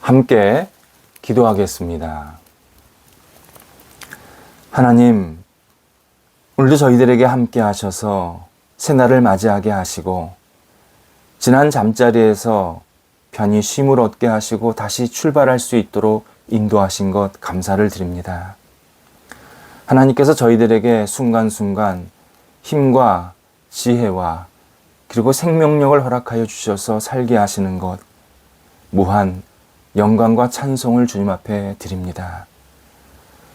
함께 기도하겠습니다. 하나님, 오늘도 저희들에게 함께 하셔서 새날을 맞이하게 하시고 지난 잠자리에서 편히 쉼을 얻게 하시고 다시 출발할 수 있도록 인도하신 것 감사를 드립니다. 하나님께서 저희들에게 순간순간 힘과 지혜와 그리고 생명력을 허락하여 주셔서 살게 하시는 것 무한 영광과 찬송을 주님 앞에 드립니다.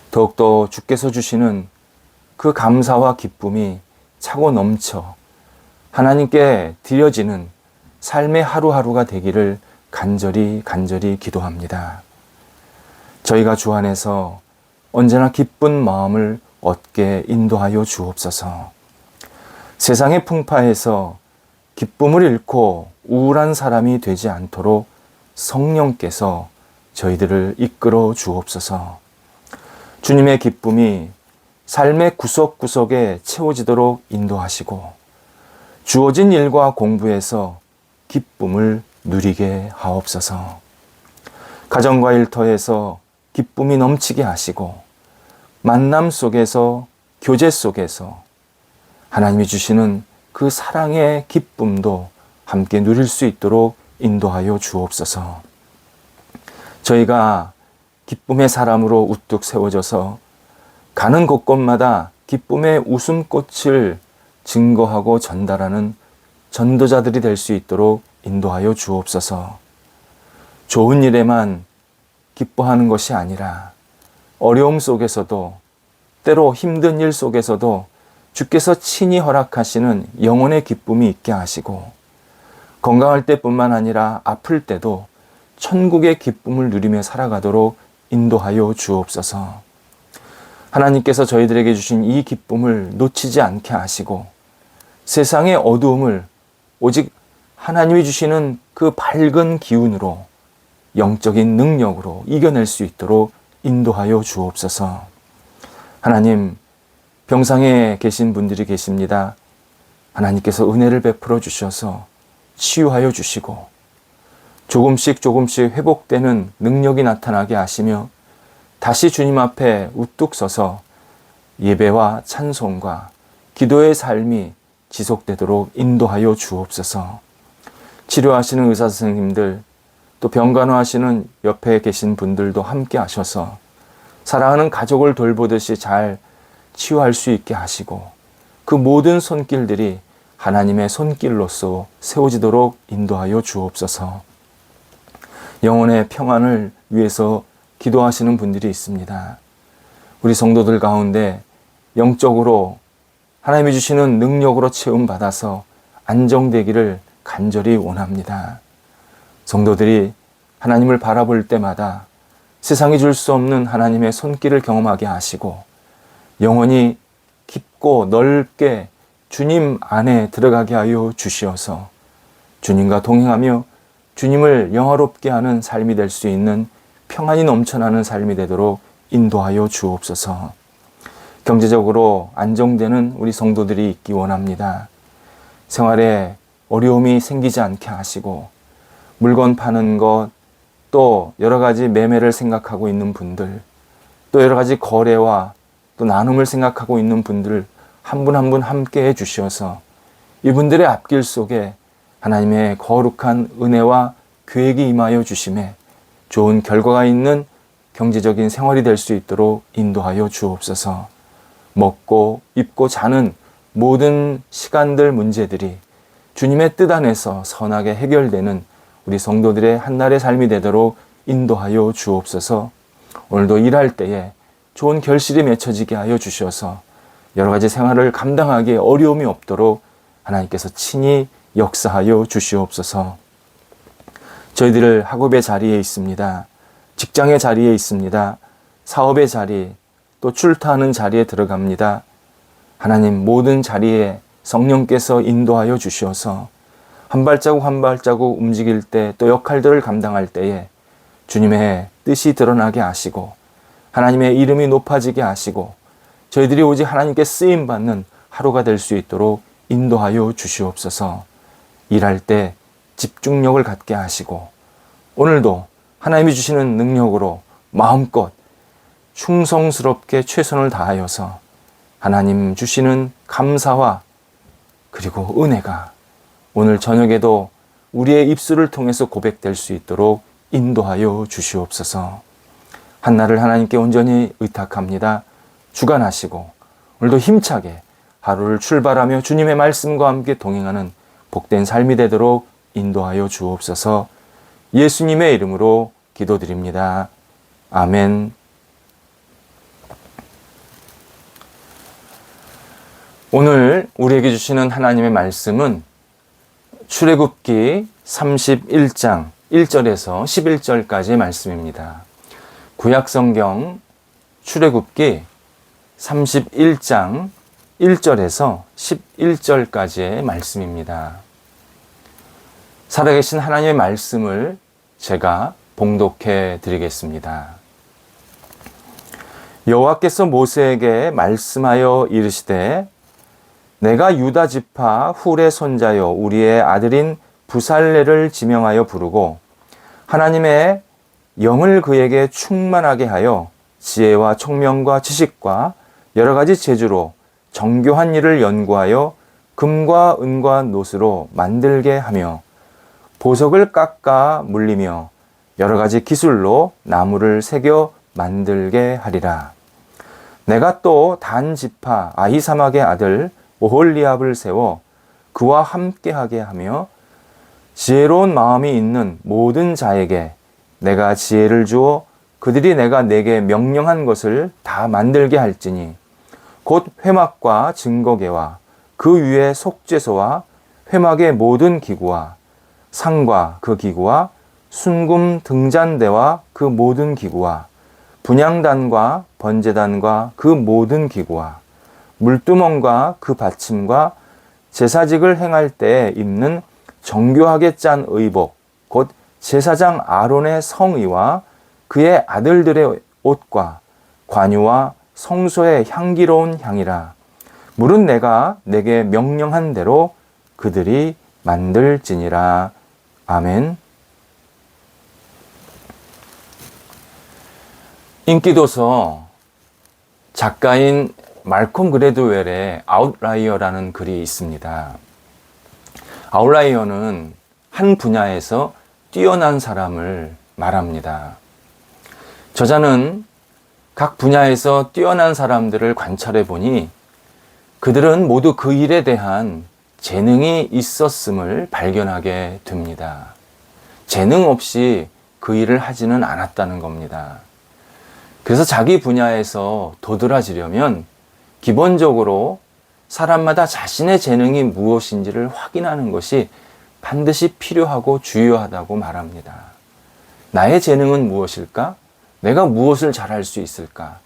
더욱더 주께서 주시는 그 감사와 기쁨이 차고 넘쳐 하나님께 드려지는 삶의 하루하루가 되기를 간절히 기도합니다. 저희가 주 안에서 언제나 기쁜 마음을 얻게 인도하여 주옵소서. 세상의 풍파에서 기쁨을 잃고 우울한 사람이 되지 않도록 성령께서 저희들을 이끌어 주옵소서. 주님의 기쁨이 삶의 구석구석에 채워지도록 인도하시고 주어진 일과 공부에서 기쁨을 누리게 하옵소서. 가정과 일터에서 기쁨이 넘치게 하시고 만남 속에서 교제 속에서 하나님이 주시는 그 사랑의 기쁨도 함께 누릴 수 있도록 인도하여 주옵소서. 저희가 기쁨의 사람으로 우뚝 세워져서 가는 곳곳마다 기쁨의 웃음꽃을 증거하고 전달하는 전도자들이 될 수 있도록 인도하여 주옵소서. 좋은 일에만 기뻐하는 것이 아니라 어려움 속에서도 때로 힘든 일 속에서도 주께서 친히 허락하시는 영혼의 기쁨이 있게 하시고 건강할 때뿐만 아니라 아플 때도 천국의 기쁨을 누리며 살아가도록 인도하여 주옵소서. 하나님께서 저희들에게 주신 이 기쁨을 놓치지 않게 하시고 세상의 어두움을 오직 하나님이 주시는 그 밝은 기운으로 영적인 능력으로 이겨낼 수 있도록 인도하여 주옵소서. 하나님, 병상에 계신 분들이 계십니다. 하나님께서 은혜를 베풀어 주셔서 치유하여 주시고 조금씩 회복되는 능력이 나타나게 하시며 다시 주님 앞에 우뚝 서서 예배와 찬송과 기도의 삶이 지속되도록 인도하여 주옵소서. 치료하시는 의사 선생님들 또 병간호하시는 옆에 계신 분들도 함께 하셔서 사랑하는 가족을 돌보듯이 잘 치유할 수 있게 하시고 그 모든 손길들이 하나님의 손길로서 세워지도록 인도하여 주옵소서. 영혼의 평안을 위해서 기도하시는 분들이 있습니다. 우리 성도들 가운데 영적으로 하나님이 주시는 능력으로 채움받아서 안정되기를 간절히 원합니다. 성도들이 하나님을 바라볼 때마다 세상이 줄 수 없는 하나님의 손길을 경험하게 하시고 영혼이 깊고 넓게 주님 안에 들어가게 하여 주시어서 주님과 동행하며 주님을 영화롭게 하는 삶이 될 수 있는 평안이 넘쳐나는 삶이 되도록 인도하여 주옵소서. 경제적으로 안정되는 우리 성도들이 있기 원합니다. 생활에 어려움이 생기지 않게 하시고 물건 파는 것, 또 여러 가지 매매를 생각하고 있는 분들, 또 여러 가지 거래와 또 나눔을 생각하고 있는 분들 한 분 한 분 함께 해 주셔서 이분들의 앞길 속에 하나님의 거룩한 은혜와 계획이 임하여 주심에 좋은 결과가 있는 경제적인 생활이 될 수 있도록 인도하여 주옵소서. 먹고 입고 자는 모든 시간들 문제들이 주님의 뜻 안에서 선하게 해결되는 우리 성도들의 한날의 삶이 되도록 인도하여 주옵소서. 오늘도 일할 때에 좋은 결실이 맺혀지게 하여 주셔서 여러 가지 생활을 감당하기에 어려움이 없도록 하나님께서 친히 역사하여 주시옵소서. 저희들 학업의 자리에 있습니다. 직장의 자리에 있습니다. 사업의 자리, 또 출타하는 자리에 들어갑니다. 하나님 모든 자리에 성령께서 인도하여 주셔서 한 발자국 한 발자국 움직일 때 또 역할들을 감당할 때에 주님의 뜻이 드러나게 하시고 하나님의 이름이 높아지게 하시고 저희들이 오직 하나님께 쓰임받는 하루가 될 수 있도록 인도하여 주시옵소서. 일할 때 집중력을 갖게 하시고 오늘도 하나님이 주시는 능력으로 마음껏 충성스럽게 최선을 다하여서 하나님 주시는 감사와 그리고 은혜가 오늘 저녁에도 우리의 입술을 통해서 고백될 수 있도록 인도하여 주시옵소서. 한날을 하나님께 온전히 의탁합니다. 주관하시고 오늘도 힘차게 하루를 출발하며 주님의 말씀과 함께 동행하는 복된 삶이 되도록 인도하여 주옵소서. 예수님의 이름으로 기도드립니다. 아멘. 오늘 우리에게 주시는 하나님의 말씀은 출애굽기 31장 1절에서 11절까지의 말씀입니다. 구약성경 출애굽기 31장 1절에서 11절까지의 말씀입니다. 살아계신 하나님의 말씀을 제가 봉독해 드리겠습니다. 여호와께서 모세에게 말씀하여 이르시되 내가 유다 지파 훌의 손자여 우리의 아들인 부살레를 지명하여 부르고 하나님의 영을 그에게 충만하게 하여 지혜와 총명과 지식과 여러 가지 재주로 정교한 일을 연구하여 금과 은과 노스로 만들게 하며 보석을 깎아 물리며 여러 가지 기술로 나무를 새겨 만들게 하리라. 내가 또 단 지파 아히사막의 아들 오홀리압을 세워 그와 함께하게 하며 지혜로운 마음이 있는 모든 자에게 내가 지혜를 주어 그들이 내가 내게 명령한 것을 다 만들게 할지니 곧 회막과 증거계와 그 위에 속죄소와 회막의 모든 기구와 상과 그 기구와 순금 등잔대와 그 모든 기구와 분향단과 번제단과 그 모든 기구와 물두멍과 그 받침과 제사직을 행할 때 입는 정교하게 짠 의복 곧 제사장 아론의 성의와 그의 아들들의 옷과 관유와 성소의 향기로운 향이라. 물은 내가 내게 명령한 대로 그들이 만들지니라. 아멘. 인기도서 작가인 말콤 그레드웰의 아웃라이어라는 글이 있습니다. 아웃라이어는 한 분야에서 뛰어난 사람을 말합니다. 저자는 각 분야에서 뛰어난 사람들을 관찰해 보니 그들은 모두 그 일에 대한 재능이 있었음을 발견하게 됩니다. 재능 없이 그 일을 하지는 않았다는 겁니다. 그래서 자기 분야에서 도드라지려면 기본적으로 사람마다 자신의 재능이 무엇인지를 확인하는 것이 반드시 필요하고 중요하다고 말합니다. 나의 재능은 무엇일까? 내가 무엇을 잘할 수 있을까?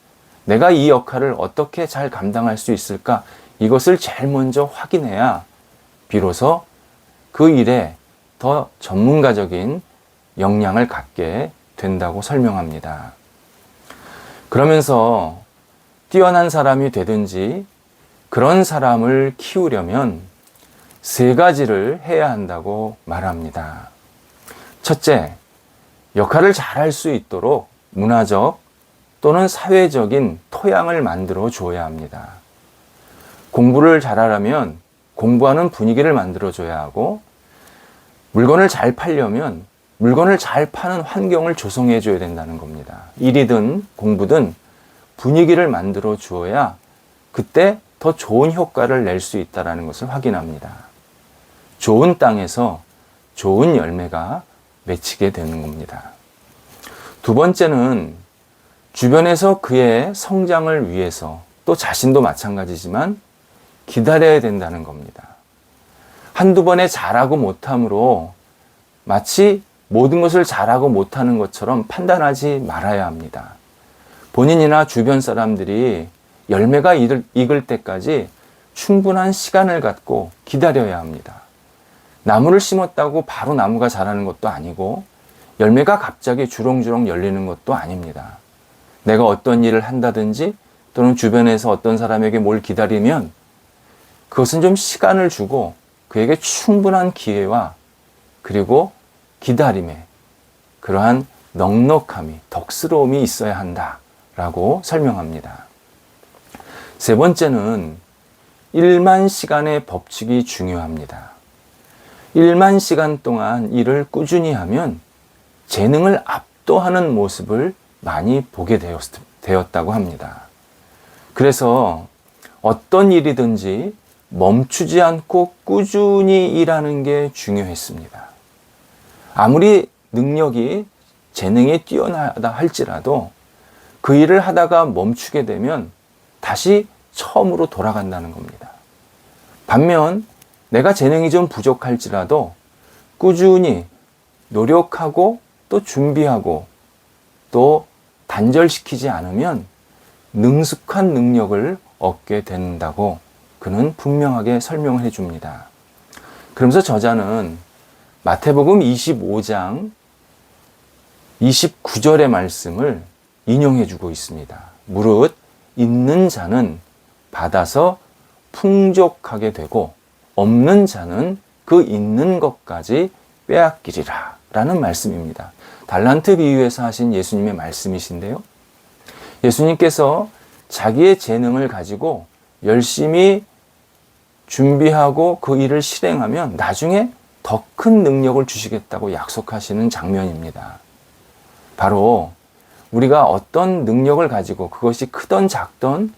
내가 이 역할을 어떻게 잘 감당할 수 있을까? 이것을 제일 먼저 확인해야 비로소 그 일에 더 전문가적인 역량을 갖게 된다고 설명합니다. 그러면서 뛰어난 사람이 되든지 그런 사람을 키우려면 세 가지를 해야 한다고 말합니다. 첫째, 역할을 잘할 수 있도록 문화적 또는 사회적인 토양을 만들어 줘야 합니다. 공부를 잘하려면 공부하는 분위기를 만들어 줘야 하고, 물건을 잘 팔려면 물건을 잘 파는 환경을 조성해 줘야 된다는 겁니다. 일이든 공부든 분위기를 만들어 주어야 그때 더 좋은 효과를 낼 수 있다는 것을 확인합니다. 좋은 땅에서 좋은 열매가 맺히게 되는 겁니다. 두 번째는 주변에서 그의 성장을 위해서, 또 자신도 마찬가지지만 기다려야 된다는 겁니다. 한두 번에 잘하고 못함으로 마치 모든 것을 잘하고 못하는 것처럼 판단하지 말아야 합니다. 본인이나 주변 사람들이 열매가 익을 때까지 충분한 시간을 갖고 기다려야 합니다. 나무를 심었다고 바로 나무가 자라는 것도 아니고 열매가 갑자기 주렁주렁 열리는 것도 아닙니다. 내가 어떤 일을 한다든지 또는 주변에서 어떤 사람에게 뭘 기다리면 그것은 좀 시간을 주고 그에게 충분한 기회와 그리고 기다림의 그러한 넉넉함이, 덕스러움이 있어야 한다라고 설명합니다. 세 번째는 1만 시간의 법칙이 중요합니다. 1만 시간 동안 일을 꾸준히 하면 재능을 압도하는 모습을 많이 보게 되었다고 합니다. 그래서 어떤 일이든지 멈추지 않고 꾸준히 일하는 게 중요했습니다. 아무리 능력이 재능에 뛰어나다 할지라도 그 일을 하다가 멈추게 되면 다시 처음으로 돌아간다는 겁니다. 반면 내가 재능이 좀 부족할지라도 꾸준히 노력하고 또 준비하고 또 단절시키지 않으면 능숙한 능력을 얻게 된다고 그는 분명하게 설명을 해줍니다. 그러면서 저자는 마태복음 25장 29절의 말씀을 인용해주고 있습니다. 무릇 있는 자는 받아서 풍족하게 되고 없는 자는 그 있는 것까지 빼앗기리라 라는 말씀입니다. 달란트 비유에서 하신 예수님의 말씀이신데요. 예수님께서 자기의 재능을 가지고 열심히 준비하고 그 일을 실행하면 나중에 더 큰 능력을 주시겠다고 약속하시는 장면입니다. 바로 우리가 어떤 능력을 가지고 그것이 크던 작던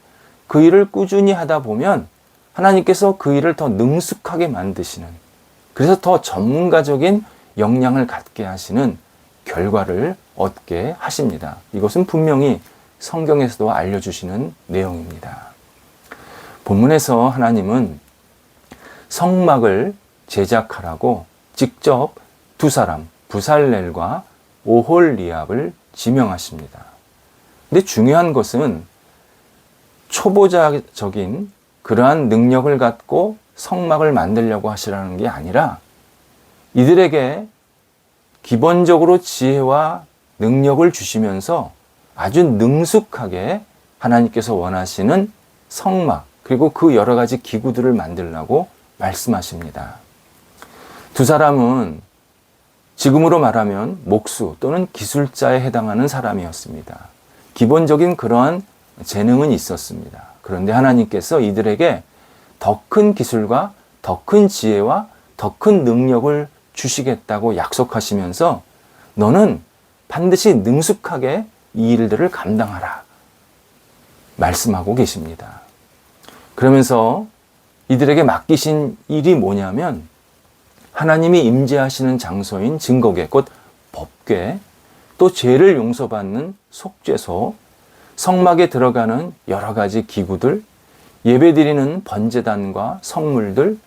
그 일을 꾸준히 하다 보면 하나님께서 그 일을 더 능숙하게 만드시는, 그래서 더 전문가적인 역량을 갖게 하시는 결과를 얻게 하십니다. 이것은 분명히 성경에서도 알려주시는 내용입니다. 본문에서 하나님은 성막을 제작하라고 직접 두 사람, 부살렐과 오홀리압을 지명하십니다. 근데 중요한 것은 초보자적인 그러한 능력을 갖고 성막을 만들려고 하시라는 게 아니라 이들에게 기본적으로 지혜와 능력을 주시면서 아주 능숙하게 하나님께서 원하시는 성막 그리고 그 여러 가지 기구들을 만들라고 말씀하십니다. 두 사람은 지금으로 말하면 목수 또는 기술자에 해당하는 사람이었습니다. 기본적인 그러한 재능은 있었습니다. 그런데 하나님께서 이들에게 더 큰 기술과 더 큰 지혜와 더 큰 능력을 주시겠다고 약속하시면서 너는 반드시 능숙하게 이 일들을 감당하라 말씀하고 계십니다. 그러면서 이들에게 맡기신 일이 뭐냐면 하나님이 임재하시는 장소인 증거궤, 곧 법궤, 또 죄를 용서받는 속죄소, 성막에 들어가는 여러 가지 기구들, 예배드리는 번제단과 성물들,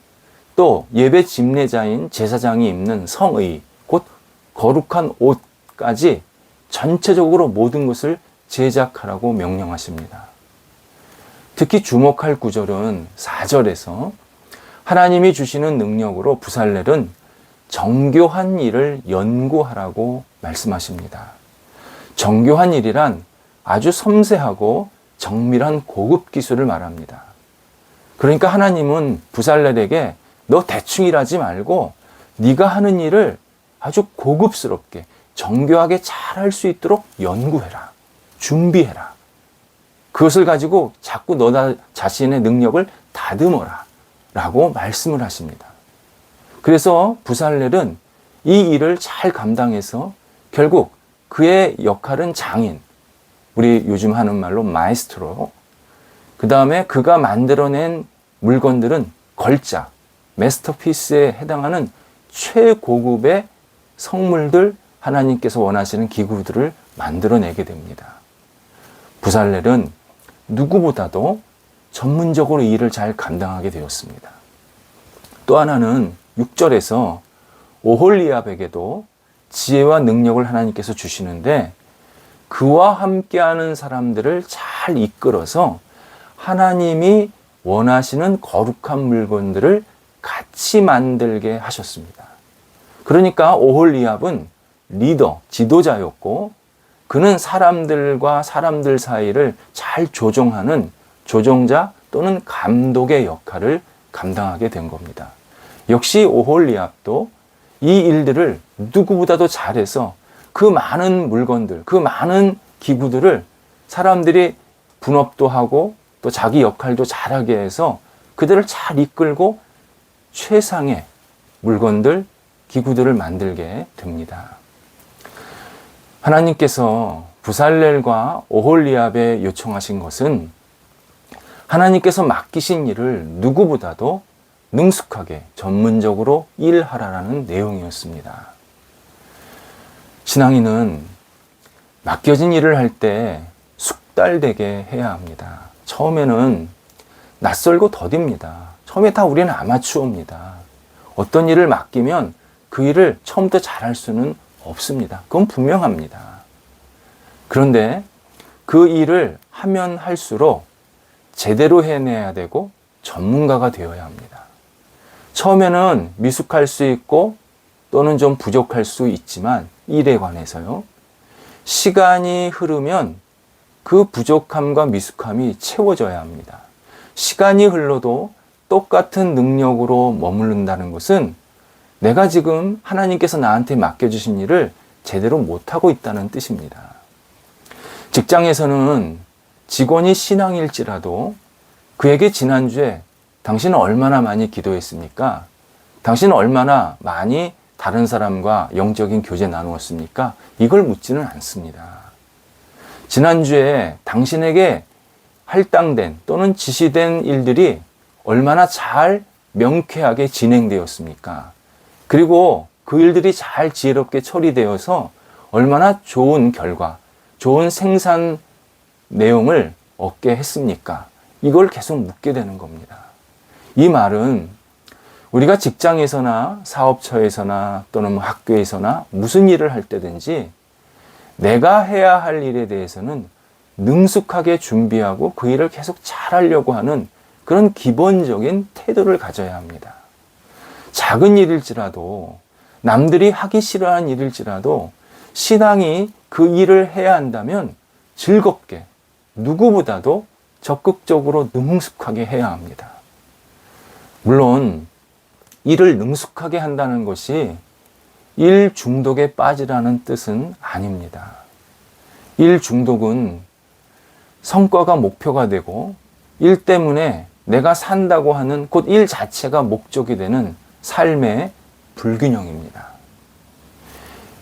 또 예배 집례자인 제사장이 입는 성의, 곧 거룩한 옷까지 전체적으로 모든 것을 제작하라고 명령하십니다. 특히 주목할 구절은 4절에서 하나님이 주시는 능력으로 부살렐은 정교한 일을 연구하라고 말씀하십니다. 정교한 일이란 아주 섬세하고 정밀한 고급 기술을 말합니다. 그러니까 하나님은 부살렐에게 너 대충 일하지 말고 네가 하는 일을 아주 고급스럽게 정교하게 잘 할 수 있도록 연구해라. 준비해라. 그것을 가지고 자꾸 너 자신의 능력을 다듬어라 라고 말씀을 하십니다. 그래서 부살렐은 이 일을 잘 감당해서 결국 그의 역할은 장인, 우리 요즘 하는 말로 마에스트로, 그 다음에 그가 만들어낸 물건들은 걸작, 마스터피스에 해당하는 최고급의 성물들, 하나님께서 원하시는 기구들을 만들어내게 됩니다. 부살렐은 누구보다도 전문적으로 일을 잘 감당하게 되었습니다. 또 하나는 6절에서 오홀리압에게도 지혜와 능력을 하나님께서 주시는데 그와 함께하는 사람들을 잘 이끌어서 하나님이 원하시는 거룩한 물건들을 같이 만들게 하셨습니다. 그러니까 오홀리압은 리더, 지도자였고 그는 사람들과 사람들 사이를 잘 조정하는 조정자 또는 감독의 역할을 감당하게 된 겁니다. 역시 오홀리압도 이 일들을 누구보다도 잘해서 그 많은 물건들, 그 많은 기구들을 사람들이 분업도 하고 또 자기 역할도 잘하게 해서 그들을 잘 이끌고 최상의 물건들, 기구들을 만들게 됩니다. 하나님께서 부살렐과 오홀리압에 요청하신 것은 하나님께서 맡기신 일을 누구보다도 능숙하게 전문적으로 일하라라는 내용이었습니다. 신앙인은 맡겨진 일을 할 때 숙달되게 해야 합니다. 처음에는 낯설고 더딥니다. 처음에 다 우리는 아마추어입니다. 어떤 일을 맡기면 그 일을 처음부터 잘할 수는 없습니다. 그건 분명합니다. 그런데 그 일을 하면 할수록 제대로 해내야 되고 전문가가 되어야 합니다. 처음에는 미숙할 수 있고 또는 좀 부족할 수 있지만 일에 관해서요. 시간이 흐르면 그 부족함과 미숙함이 채워져야 합니다. 시간이 흘러도 똑같은 능력으로 머무른다는 것은 내가 지금 하나님께서 나한테 맡겨주신 일을 제대로 못하고 있다는 뜻입니다. 직장에서는 직원이 신앙일지라도 그에게 지난주에 당신은 얼마나 많이 기도했습니까? 당신은 얼마나 많이 다른 사람과 영적인 교제 나누었습니까? 이걸 묻지는 않습니다. 지난주에 당신에게 할당된 또는 지시된 일들이 얼마나 잘 명쾌하게 진행되었습니까? 그리고 그 일들이 잘 지혜롭게 처리되어서 얼마나 좋은 결과, 좋은 생산 내용을 얻게 했습니까? 이걸 계속 묻게 되는 겁니다. 이 말은 우리가 직장에서나 사업처에서나 또는 학교에서나 무슨 일을 할 때든지 내가 해야 할 일에 대해서는 능숙하게 준비하고 그 일을 계속 잘하려고 하는 그런 기본적인 태도를 가져야 합니다. 작은 일일지라도 남들이 하기 싫어하는 일일지라도 신앙이 그 일을 해야 한다면 즐겁게 누구보다도 적극적으로 능숙하게 해야 합니다. 물론 일을 능숙하게 한다는 것이 일 중독에 빠지라는 뜻은 아닙니다. 일 중독은 성과가 목표가 되고 일 때문에 내가 산다고 하는 곧 일 자체가 목적이 되는 삶의 불균형입니다.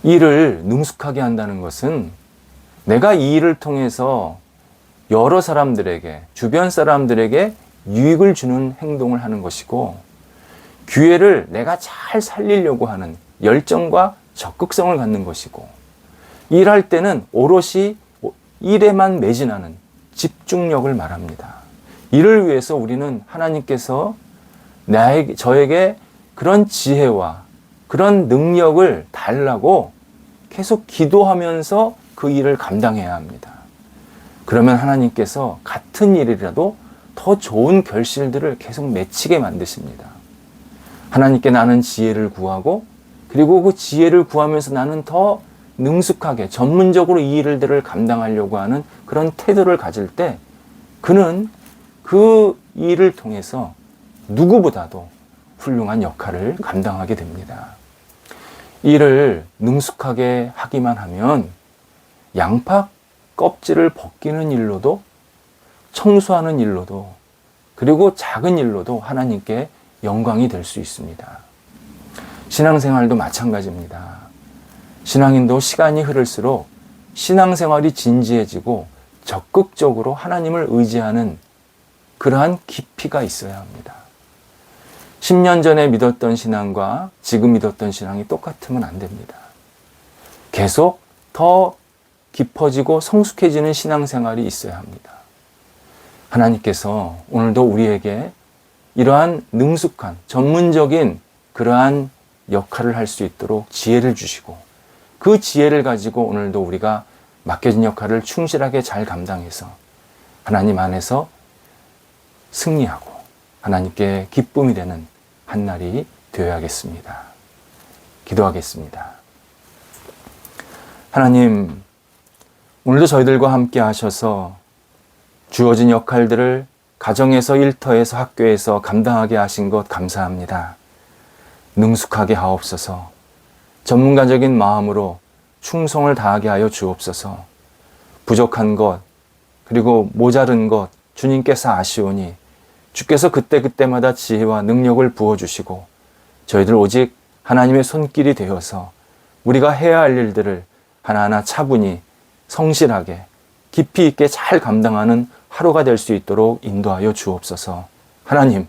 일을 능숙하게 한다는 것은 내가 이 일을 통해서 여러 사람들에게, 주변 사람들에게 유익을 주는 행동을 하는 것이고 기회를 내가 잘 살리려고 하는 열정과 적극성을 갖는 것이고 일할 때는 오롯이 일에만 매진하는 집중력을 말합니다. 이를 위해서 우리는 하나님께서 저에게 그런 지혜와 그런 능력을 달라고 계속 기도하면서 그 일을 감당해야 합니다. 그러면 하나님께서 같은 일이라도 더 좋은 결실들을 계속 맺히게 만드십니다. 하나님께 나는 지혜를 구하고 그리고 그 지혜를 구하면서 나는 더 능숙하게 전문적으로 이 일들을 감당하려고 하는 그런 태도를 가질 때 그는 그 일을 통해서 누구보다도 훌륭한 역할을 감당하게 됩니다. 일을 능숙하게 하기만 하면 양파 껍질을 벗기는 일로도 청소하는 일로도 그리고 작은 일로도 하나님께 영광이 될 수 있습니다. 신앙생활도 마찬가지입니다. 신앙인도 시간이 흐를수록 신앙생활이 진지해지고 적극적으로 하나님을 의지하는 그러한 깊이가 있어야 합니다. 10년 전에 믿었던 신앙과 지금 믿었던 신앙이 똑같으면 안 됩니다. 계속 더 깊어지고 성숙해지는 신앙생활이 있어야 합니다. 하나님께서 오늘도 우리에게 이러한 능숙한 전문적인 그러한 역할을 할 수 있도록 지혜를 주시고 그 지혜를 가지고 오늘도 우리가 맡겨진 역할을 충실하게 잘 감당해서 하나님 안에서 승리하고 하나님께 기쁨이 되는 한 날이 되어야겠습니다. 기도하겠습니다. 하나님, 오늘도 저희들과 함께 하셔서 주어진 역할들을 가정에서, 일터에서, 학교에서 감당하게 하신 것 감사합니다. 능숙하게 하옵소서. 전문가적인 마음으로 충성을 다하게 하여 주옵소서. 부족한 것, 그리고 모자른 것 주님께서 아시오니 주께서 그때그때마다 지혜와 능력을 부어주시고 저희들 오직 하나님의 손길이 되어서 우리가 해야 할 일들을 하나하나 차분히 성실하게 깊이 있게 잘 감당하는 하루가 될 수 있도록 인도하여 주옵소서. 하나님,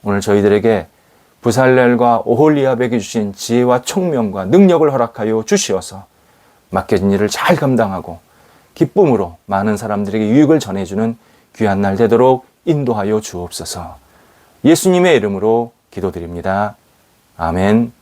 오늘 저희들에게 부살렐과 오홀리압에게 주신 지혜와 총명과 능력을 허락하여 주시어서 맡겨진 일을 잘 감당하고 기쁨으로 많은 사람들에게 유익을 전해주는 귀한 날 되도록 인도하여 주옵소서. 예수님의 이름으로 기도드립니다. 아멘.